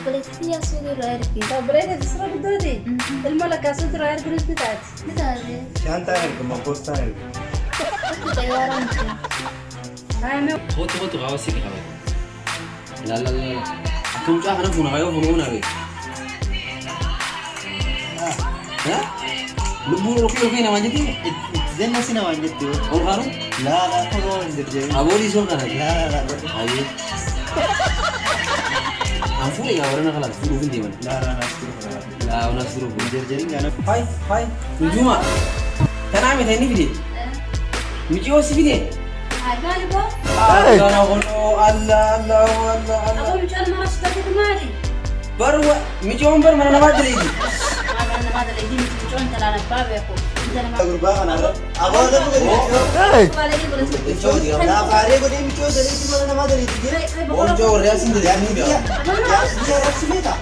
بلتي يا سوري رايركي بريدة تسرى بدودي الملكة صوت راير قلت بتاعت بتاعي شانتا هيك ما بوستا هيك كنت طيارة انت أنا خد غواسيك خبر لا كم جاه نفونا غيو فنونا بي ها لبون روكي نواجدي زي ما سينا وانجتي أو خارو لا فقوا ندرجي أبوري سون كنا لا أيه أنفولي يا ورنا خلاص فلو فين ديمان لا نستر لا ونسترو ندرجي أنا هاي نجوما تنامي تاني فيدي ميجي فيدي هاي بالي بو أنا الله أقول مش أنا ما أشتكي مالي بروا ميجي بر مرة ما أدري أنا ما أدري دي مش أنت لا أنا بابي أقول غربا أنا أبغى أقول لك لا فاري قدي ميشو دليل ما أنا ما أدري وانجو الرئاسين ده يعني ده يا رسميتا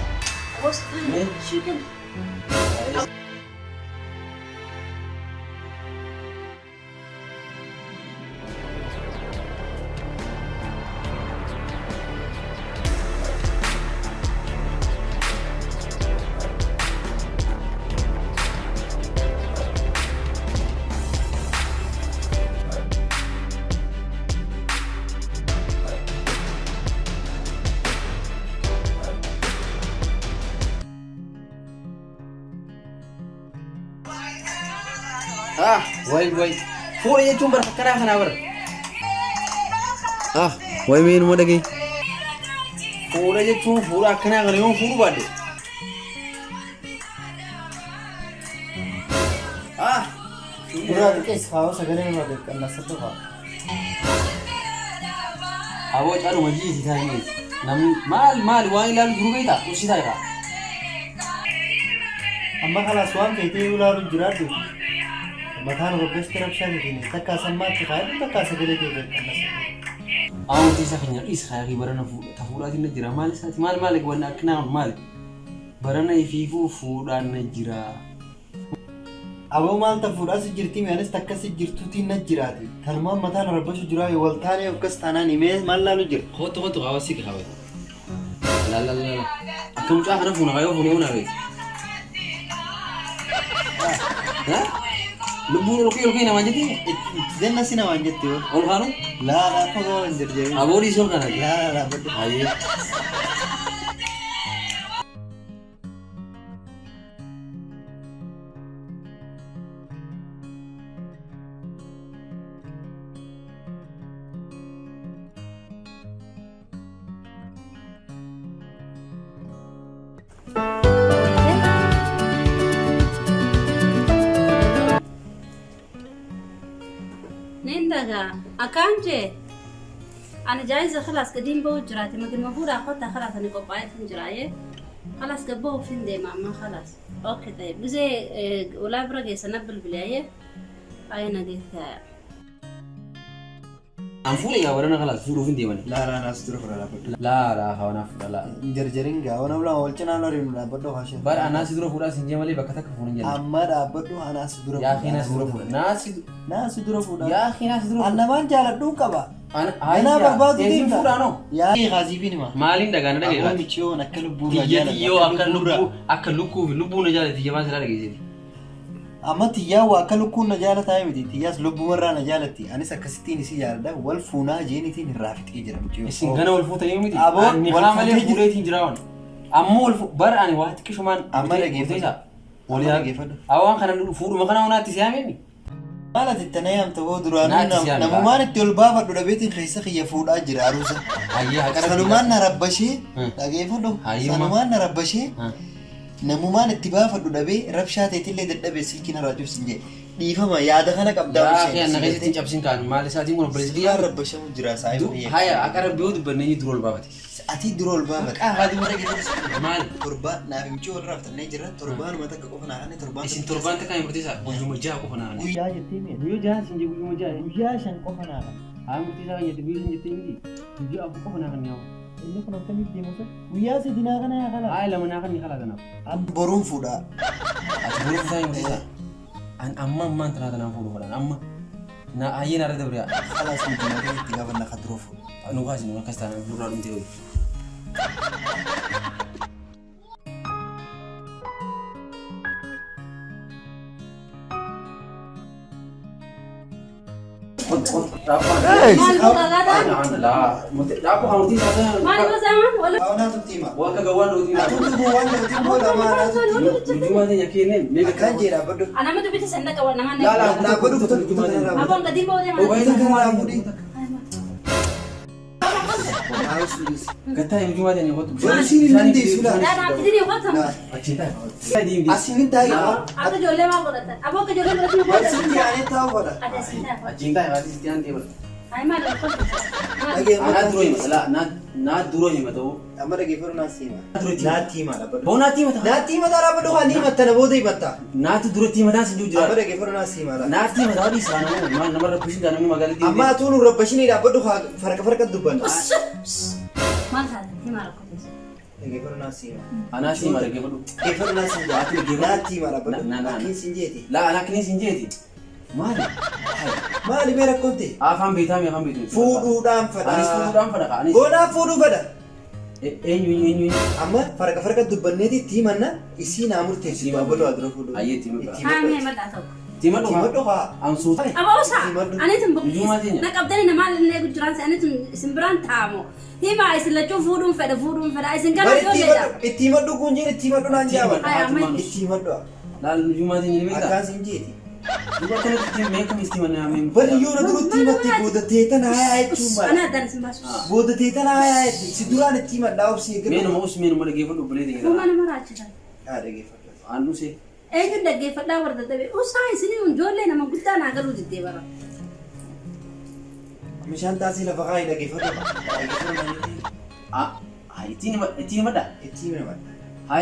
واي فوق يا جمبر فكرها خنابر واي مين مو دقي فوق يا جم فوق أكنا غنيهم فوق بعد برا كيس خاوس أقولين ما بيك أنا سبتها أبوش أنا مجيء ثاني نم مال واي لا الجروب يدا وش ثايرا أما خلاص وام كيتي ولا رجرات مكان ربش كرب شانتين تكا سمات خير تكا سجلي كده أو تيسا خنيا إيش خير برنا تفورات النجرة مال سات مال قلنا أكنا مال برنا يفيفو فوران النجرة أبو مال تفورات سجرتي مانس تكا سجرتوتي النجراتي ثلمان مكان ربش جراي والثاني وكستانا نيمه مال لا نجر خد غواسيك خبر لا أكم جاه نفونا غيو فنونا بي ها لبون روكي نواجدي زين نسينا وانجتي أو خارو لا فقوا ندرجي أبوري سون كنا لا أيه نيندغا أكانجي أنا جايزة خلاص قديم بوجراتي ما كنت المفروض أخذها خلاص أنا قبعت في جراية خلاص قبوه فين دي ماما خلاص أوكي طيب بزي ولا برجع سنبل بلاية أين ديت أنفولي يا ورنا خلاص فلو فين ديمان لا ناس تروح لا خوانا لا جرجرينغا وانا بلا ولچنا نورين لا بدو خاشه بار أنا سيدرو فودا سنجمالي بكتك فونين جل أما دا بدو أنا سيدرو يا أخي ناس سيدرو فودا ناس سيدرو فودا يا أخي ناس سيدرو أنا ما نجال دو كبا أنا برباد دين فودا نو يا غازي بيني ما مالين دعانا دعي أقول ميشو نكلو بورا تيجي أكل لبو نجال تيجي ما سلا دعي أما تيا وأكلو كون نجالة تايمتي تياس لبو مرة نجالتي أنا سكستيني سيارة والفونا جيني تين رافت إجرا ميشو سنغنا والفوتا يوميتي أبو نخلام عليه فوري تيجراون أمو الفو بار أنا واحد كشمان أما لقي فدا وليا أوان خنا نفور ما خنا هنا تسيامني مالا تتنايم تقول درانو نمومان التلبا فدو دبيتين خيسا خي يفود أجر عروسة سلمان نربشي لقي فدو سلمان نربشي نمومان اتباع فدو دبي ربشات يتلي دبي سلكنا راجو سنجي ديفما يادا خنا قبدا يا أخي أنا غير تنجابسين كان مالي ساتي مون بريزليا ربشة مجرا سايب هيا أكرم بيود بنيجي درول بابتي أتي درول بابك هذه مرة كده مال تربان نامشي ورافت نيجرا تربان ما تك قفنا عني تربان اسم تربان تكاين برتيسا ويوم جاء قفنا عني ويا جتيمي ويوم جاء سنجي ويوم جاء ويا شن قفنا هم برتيسا يتبي سنجي تيجي ويجي أبو قفنا عني أو اللي كنا تمي دي مثلا ويا سيدنا كنا يا خلا هاي لما ناخذني خلاص أنا أم بروم فودا أتبرو فاي برتيسا أن أما ما أنت نادنا فورو فلان أما نا أيه نارد بريا خلاص مجمع كي تجاوبنا خدروفو نوكاسي نوكاستان فورو نمتيوي Maal gogaa gaadhaan? Daapuu hamuutii isaa. Maal gosaa wala? Awna tuttima. Wakka gawwaan dhootii. Atutu buwan tutti bola mana tutti. Nujumaa teenya kenneen. Kan jedha baddo. Anama dubbisa sandaqa wal namaan Na baddu tutti. Abang gadi bawa dia Oh, mana? baita kan mudi. Gataa nujumaa teenya kootu. Sini nanti sudah. Dah nak ini dia kata. Acinta. Asingin tayo. Aku jole mau kau datang. Abang ke jole berarti mau Wal sinti ani tahu pada. ada sini. Acinta hati setian dia. Ay mana kau? Lagi Anak duro ini masalah. Nak duro ini betul. Amara gifur nasima. Nati mala baddo. Bau nanti mata. Nati mata ra baddo hani matta na bodai matta. Nanti duro ti mata sejuk jelas. Amara gifur nasima. Nanti mata di sana. Mana nomor pusing kan kami magali di. Amma tu nu rabbashini da baddo farka dubban. Mana ni mana kau? Gifur nasima. Anak sih malah gitu. Gifur nasima. Nati mala baddo. Akin sinjeti. Lah anak ini sinjeti. Mana? Mali mera konti. Afam betam ya kami itu. Fuudhaan Anis fada. fuudhaan fada kak. Anis. Goonaa fuudhuu fada. Eenyu. Amma farka dubbanneeti tiimanna isii naa murteessi babaloo adura fuudhuu. Ayyee tiima ka. Kami mana tahu? Tiima Tiima dhufa. dhufa. Amsu. Apa usah? Ane tu bukan. Jumlah dia. Nak kapten ni nama ni gujuran saya ane tu sembilan tamu. Hima isin lecu fudum feda. Isin kan Bari ada jole dah. tiima dhuguu njiri tiima dhunaan jaaban. Ay amai. Tiima dhufa. Lalu jumlah dia ni Akkaan mereka. sinjeeti. Juga kena tiima mereka mesti mana amin. Bari yoo na duru tiimatti boodateetan haayaa jechuun maal. Ana dan sembasu. Boodateetan haayaa jechuun si duraan tiima dhaabsii Menu mau usmin mau lagi pun boleh tinggal. Mana mana aja. Haa dhageeffadhu. Anu sih. Eenyu dhaggeeffadhaa warra dadhabe usaa isinii ijoollee nama guddaa naa galuu diddee bara. Meeshaan taasii lafa kaayee dhageeffadhu. Dhageeffadhu Itu mana? tiima nama.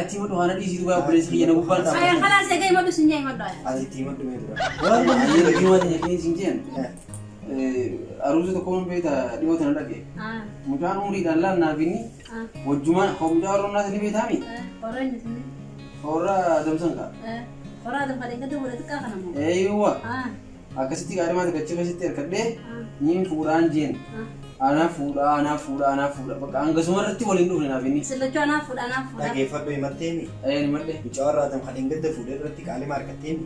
Itu mana di situ gak boleh sih yang bukan. Ay khalas eegay madu sinjay madu ay. Ati tiima dhumee dura. Ayo jumlah dia kini singkian. Arus itu kau beta di hotel lagi. Mungkin umri dalam nabi ni. Wajuma kau mungkin orang nasi ni beta mi. Orang di sini. Orang dalam sangka. Orang ada pada kita boleh tukar kan mau. Iya. Akasih tiga hari mati kecil kasih terkade. Ni furan jin. Anak fuda. Baka angga semua reti boleh dulu nabi ni. Selacu anak fuda. Dhageeffadhu himatteemi. Ni mana? Mucaa tam kan gadda fuudhee irratti qaalee markatteemi.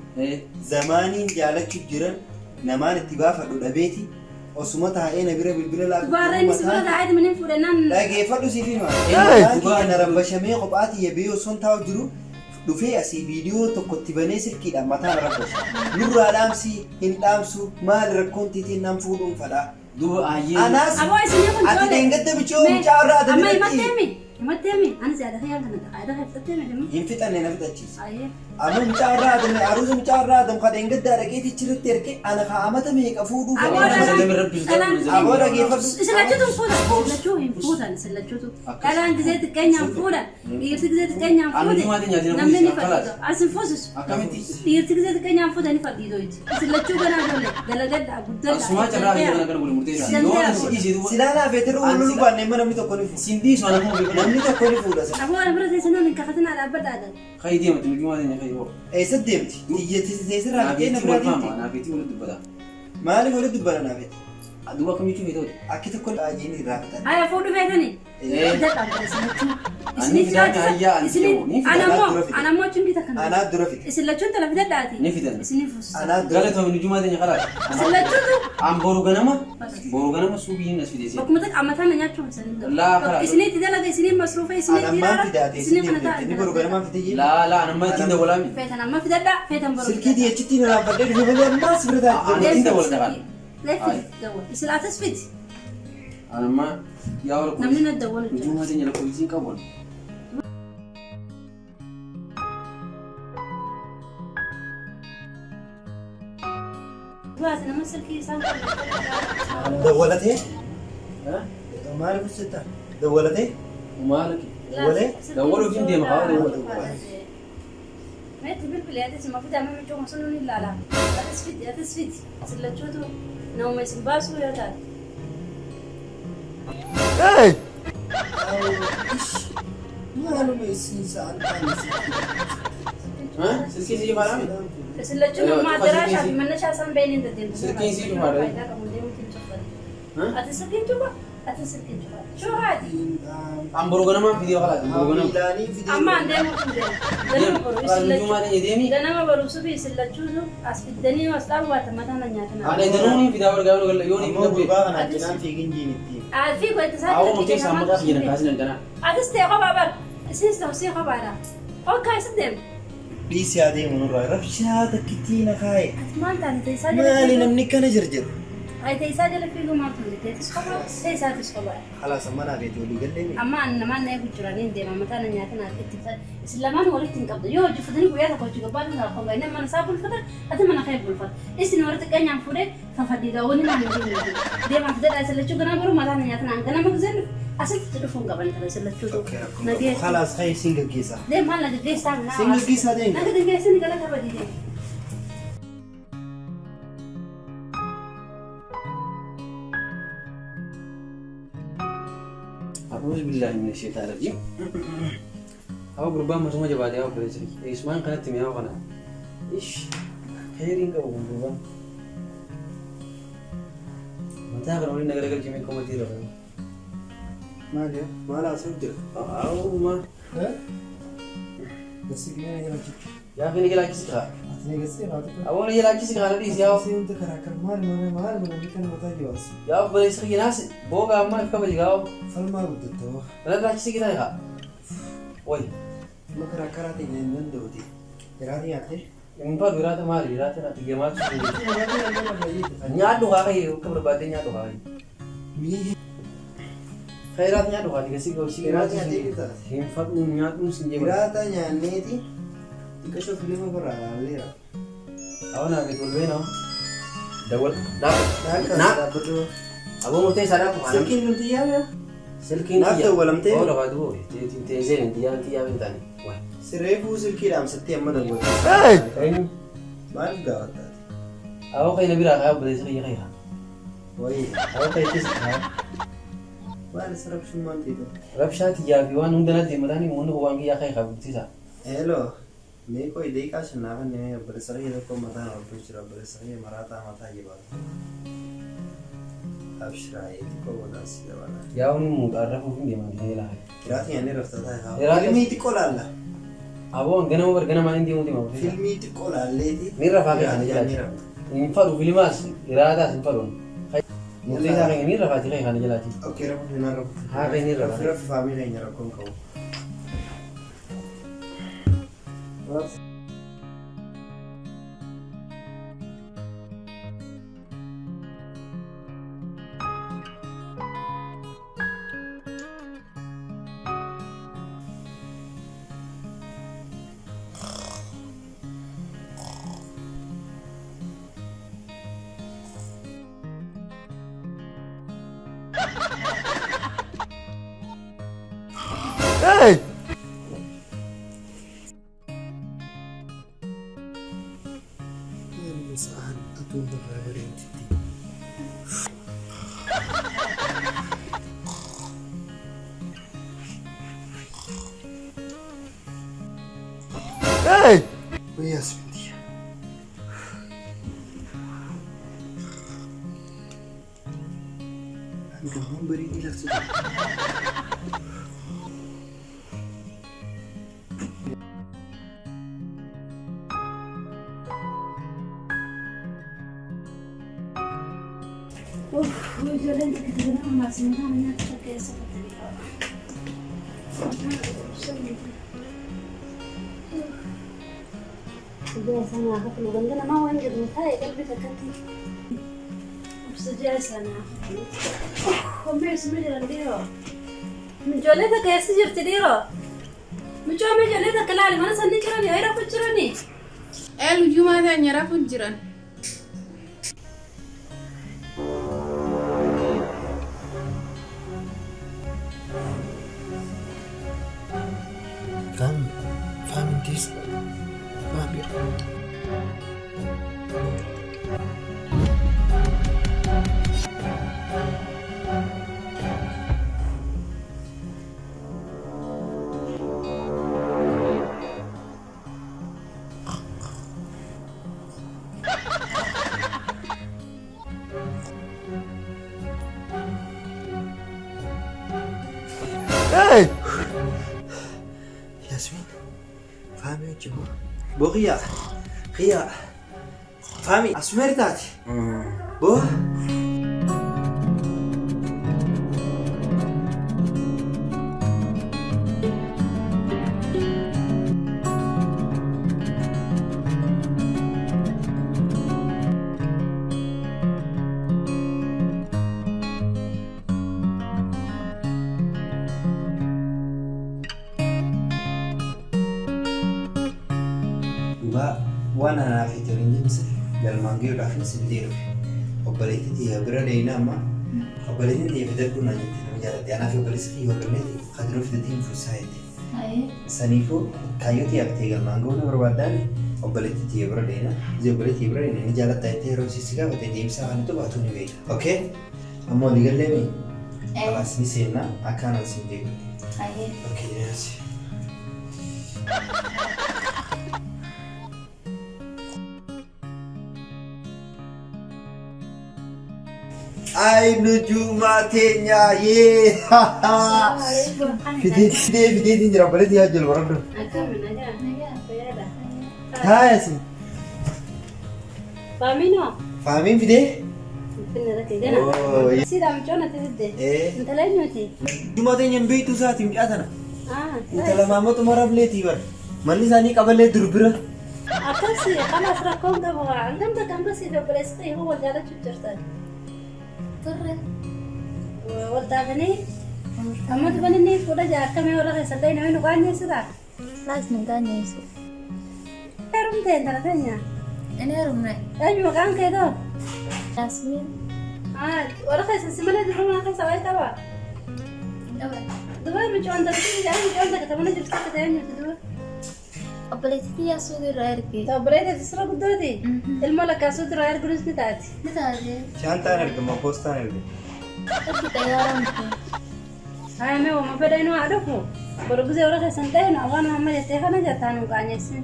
Zamaaniin jaalachuuf jiran namaan itti baafadhu dhabeeti osuma taa'ee na bira bilbila laatu. Baarreen sibira taa'eet minin fuudhannaan. Dhageeffadhu siif hima. Eenyuudhaan na rabbashamee kophaati yaabee osoo hin taa'u jiru dhufee asii viidiyoo tokko itti banee silkiidhaan mataa na rabbasha. Nurraa dhaamsi hin dhaamsu maali rakkoon tiitiin nam fuudhuun fadhaa. Dua ayat. Anas. Aboo isinii kun Ati deengadda bichoo mucaa irraa adda Amma himatteemi. Ani si ada khayal kana. Ada khayal fitteemi deemu. hin fixanne na fixachiisa. Ayyee. Amma mucaa irraa adda aruusa mucaa irraa adda kan deengadda dhaqeeti chirritti erge ana kaa'amata meeqa fuudhuu Aboo Silachuutu fuudha. Silachuu hin fuudhan. Silachuutu. Dhalaan gisee xiqqeenyaan fuudha. Dhiirti gisee xiqqeenyaan fuudhe. Namni ni fadhiido. As hin fuusisu. Dhiirti gisee xiqqeenyaan fuudha ni fadhiido jechuudha. Silachuu ganaa ijoollee dalagadda guddadha. Semua cara kita nak boleh murtad. Dua si isi dua. Silaalaa feetiruu wal lubaanne mana namni tokko ni fuudha. Sindi soalnya mau bikin. Namni tokko ni fuudha. Aboo ana bira teessanoo hin kakkatina dhaabbadhaadha. Kaya dia macam cuma dia kaya oh. Eessa deemti? Teessirraa Nabi dhaqee na itu biraa bukan deemti. Nabi itu boleh tuh Maaliif walitti dubbana naafeeti? Dua kami cuma itu. Akki tokko dhaajiin irraa fixan. Aya fuudhu feetanii. Anammoo cimdita kana. Anaa dura fixe. Isin lachuun tala fidadhaati. Ni fidan. Isinii fuusisaa. Anaa dura Galet kami cuma dia kalah. Isin lachuutu Am boru ganama subihin nas fidesi. bakkuma takka ammataan na nyaachuu isaanii Laa karaa. Isinii itti dalaga isinii masruufa isinii itti anammaan ilaala. fidaate Isinii isin kana ta'a. inni boru ganamaan fite jee. La nama tinda walami. Feetan amma fidadhaa feetan boruu. Silkii diyachitti na raafadhee dhufe malee ammaas bira taa'e. Tinda wal dagal. Leeffi dawwal. Isin atas fiti. Anama ya wala ko. Namni na dawwal. Cuma dia nyala polisi kabon. Baas nama silkii isaan kan. Dawwalatee Hah? maaliif hojjetta? Dawwalatee Malaki. Dawwalee Dawwalu fin dia mah Meetti bilbilee ati sima fitaa nama cuma sun ni ilaala. Atas fiti. Isin lachuutu nama isin baasuu yoo taate. maaluma isiisaan taa'anii Hah? Sisi sih malam. Isin lachuun amma adaraashaa fi mannashaa isaan beeniin deddeemtu. Silkiin sii dhufaadha. Faayidaa qabu deemuutiin cuffatee. Hah? Ati silkiin cufa? أتسلك الجوال شو هذه؟ عم بروجنا ما فيديو خلاص بروجنا Milaanii fidee. أما عندهم دنا ما قال بروس الجمعة يديمي دنا ما بروس بيسلا تشوزو أسفدني وأسلام واتمتنا نياتنا أنا يدروني في داور قالوا قال يوني Ammoo في gurbaa kana achinaan fiigin jiinitti. في كويت ساعة أو ممكن سامع فينا كاسين عندنا أتستي خبر سيستم توصي خبر أوكي سدم Dhiisii adeemu nurraa rabshaa takkittiin akaa'e. ما أنت أنت يساعد Maali namni kana jirjir. هاي تيساعد في ما تقول تسخبر تيساعد تسخبر Khalaas amma naa beektu walii gallee. أما أنا ما نيجي جرانين دي ما متى نياتنا إسلامان ولك تنقبض يو جفتني وياك كوتشي قبل لا خبر إنما أنا سافر الفترة أتمنى أنا خير بالفترة إستن ورت كأني عم فوري ففدي داوني ما نجي دي ما فدي أسأل شو كنا برو متى نياتنا أنا ما بزين أسأل تلفون قبل ترى أسأل شو نجي Khalaas ka'ee siin gaggeessa. دي ما لك جيس تعمل Siin gaggeessaa deemu. نقدر جيس نقدر تبدي دي أعوذ بالله من الشيطان الرجيم أو قربان ما سمع جبادي أو كذا شيء إسمان كانت تمياه وقنا إيش خيرين كأو قربان متى أقرأ لنا قرقل جميع كومتير Maali maal haasa'u jira. أو ما Gasii gahee jira jechuudha. يا أخي نجي كيس كذا Ati gasii baatu. أو نجي كيس كذا لديس يا Gasii hundi karaa maal mana kan mataa jibaas. يا أبو بليس خي ناس بوجا ما يفكر بيجاو Falmaa guddattoo. لا كيس كذا يا وي Amma karaa karaatti hin danda'uti. Jiraatii nyaatee. من بعد وراثة ما لي وراثة نتيجة ما نيادو هاي كبر بعدين نيادو هاي Mii خيرات نيادو هاي كسي كوسي jiraatii nyaatee bitaa. هم فرق نيادو سنجيم Jiraata nyaanneeti. Xiqqashoo filima birraa laalleera. أنا بقول بينه دول لا Daakkas نعم dhaabbatu. أبو مرتين سلام Silkiin nuti yaa'u. سلكين نعم دولمتين. أوه لقد هو تيزين انتيا بنتاني واحد Sireefuu silkii dhaamsattee amma dawwatu. كاين Maal gaafataati? أو كاين بيرا أو بدي سخي خيها Wayii. أو كاين كيس Maal isa rabshummaan tiitu? ربشات يا في وان عندنا دي مداني منو هو أنجي يا خيها بتيسا Hello. Mee koo deeqaa shannaa kan barreessaree tokko mataa qabdu jira barreessaree maraataa mataa jibaatu. Abshiraa xiqqoo wadaas dabala. يا وني مقرب وفين دي ما دي لا Jiraatii nyaannee raftataa haa. Jiraatii- Filmii xiqqoo laalla. أبو أنجنا ما برجنا ما عندي مودي ما بدي Filmii xiqqoo laalleeti. نيرا فاكي Jiraatii خاني nyaannee جلاتي rafta. ينفروا في لماس إرادة ينفرون مودي ساكن نيرا فاتي خي خاني جلاتي Okay rafu finaan rafu. Haa, keenyarra Rafu laalla. rafu faamii keenya rakkoon qabu. Hey! Saan aduun irraa bareeddi. Hey! Wayyaas miti. Hanggang bareeddi laksa. وجلنت كتبنا ما سمعنا من الكيس بس أنا أخاف لو عندنا ما وين قد متهاي قلبي فكرتي بس جالسة أنا وما يسمع لي الديرو من جولتك يا سجر تديرو من جو ما جولتك لا ما نسني جراني هاي رافض جراني El Jumaata nyarafu jiran. Faham this? Faham ya? ياسمين فهمي وجهه بو خيا فهمي أسمر تاتي بو وانا انا في ترين جمس للمانجي ولا في سبديرو وبليتي يا برادينا ما وبليتي في دركنا جت انا في بلسكي وبليتي خدرو في دين في سايتي اي سنيفو كايوتي اكتي المانجو نور ودان وبليتي يا برادينا زي بليتي برادينا نجالة تايتي روسي سيغا وتديم ساعه تو باتوني وي اوكي امو دي قلمي خلاص نسينا اكان سيدي اي اوكي ياس Ay nujumatnya ye Fidit injira baleti ya jul warabro Hai sih Famino Famin fide Oh iya Sida mchona tizide Inta la nyoti Jumatnya begitu saat ini ada Inta la mama tu marah baleti bar Mani sani kabale durbira Akasi خلاص راكم دابا عندهم داك امباسي دابا ريسقي هو دارت تشرتان طرة ولدا بني أما تبني فودا جاك كم يورا خسدين وينو كان يسدا لازم نتاني يسوع ترم تين ترى تانيا أنا رمنا أيوة مكان كده ياسمين ورا خس سملا درونا خس وايد تبع دوا بيجون ده كده جاي بيجون ده كده جبت كده يعني تدوا قبلتي يا سودي رايركي طب بريدة تسرق دودي الملكة سود راير جلوس نتاعتي نتاعتي Shanta nerke ma posta nerke أكيد طيارة هاي ما هو ما بدينو أعرفه برجوزي ورا خسنتين أوانا هم يتهانا جاتانو كانيسين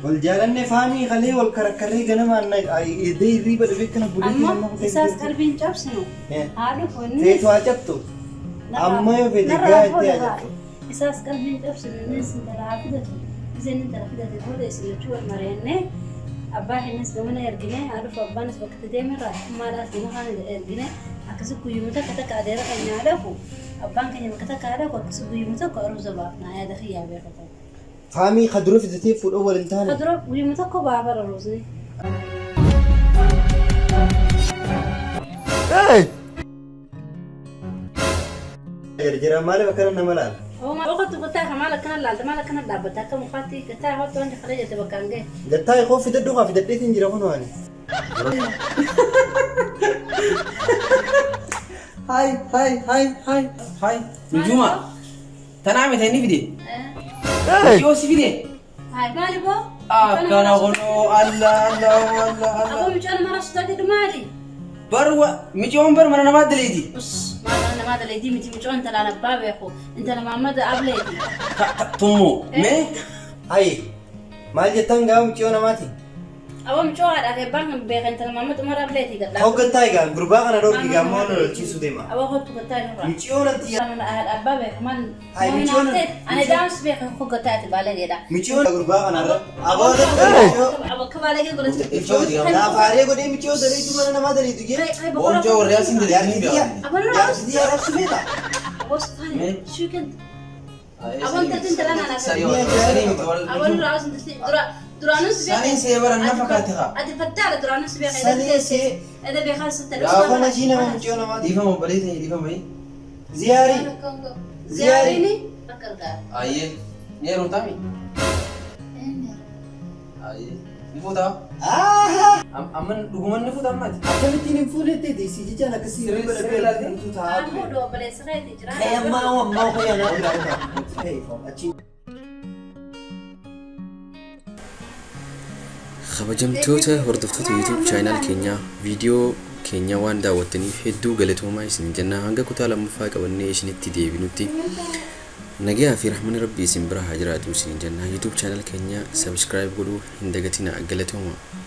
والجالن فهمي خليه والكركلي جنما أن يدي ريبة بيكنا بوليتي أما إساس قلبين جابسنو أعرفه في تواتبتو أما يبدي جاي تيجي إساس قلبين جابسنو الناس ترى عبدته زين انت رفضت تقول اسمه شو المرينة أباه الناس بمنا يرجعين أعرف أباه ناس وقت دايما راح ما راس دماغنا يرجعين أكسب كيومتا كتك عديرة كنا عرفه أبان كنا كتك عرفه أكسب كيومتا كأرو زبا نهاية دخيا بيرفض فهمي خدرو في التيف في الأول انتهى خدرو كيومتا كوبا برروزني إيه يرجع ماله بكرنا ملال هو ما وقت قلتها مالك كان لا مالك كان لا بتاعك مخاطي قلتها هو تواني خرجت بكانجي قلتها يخوف في الدوخة في الدقيقة تنجرا هونواني هاي نجومة تنعمي تاني فيدي يوسي فيدي هاي مالي بو كان أغنو الله أبو مجانا مرة صدقت دمالي بروا مجيون بر مرة نباد ليدي بص ما هذا اللي يدي مجون انت لا باب يا اخو انت لما مد قبلتي تمو مي هاي ما جتان قام تيونا ماتي ابو مجو هذا بان بيغ انت لما مد مره قبلتي قال هو قلتاي قام غربا انا روكي قام مونو تشيسو ديما ابو هو قلتاي نورا مجيون انت انا اهل اباب كمان هاي مجون انا دامس بيغ اخو قلتاي بالي ده مجيون غربا انا ابو ابو كبالي قلت لا فاري قدي مجيون دريتو انا ما دريتو جي بونجو رياسين يا ابو يا سيدي يا رب سميتا ابو صفاني شو كنت ابو انت لا انا ابو راس درانوس سالين سيبر النفقاتها اتفتح درانوس بيغ سالين هذا بيخلص يا اخوانا جينا مجيون ما دي فما بليتي دي فما ايه زياريني فكر قال ايه نيرو تامي ايه نفوتا أمن دوغمان نفوت أمات أكملتني فولتي دي سيجي جانا كسير بلا بلا أنتو تعالوا أنا دو بلا سرعة تجرا هي ما هو يا نادر هي فهم kabajamtoota hordoftoota YouTube channel keenya viidiyoo keenya waan daawwattaniif hedduu galatoomaa isin jenna hanga kutaa lammaffaa qabannee isinitti deebinutti nagaa fi rahmanni rabbii isin bira haa jiraatu isin jenna YouTube channel keenya subscribe godhuu hin dagatinaa galatoomaa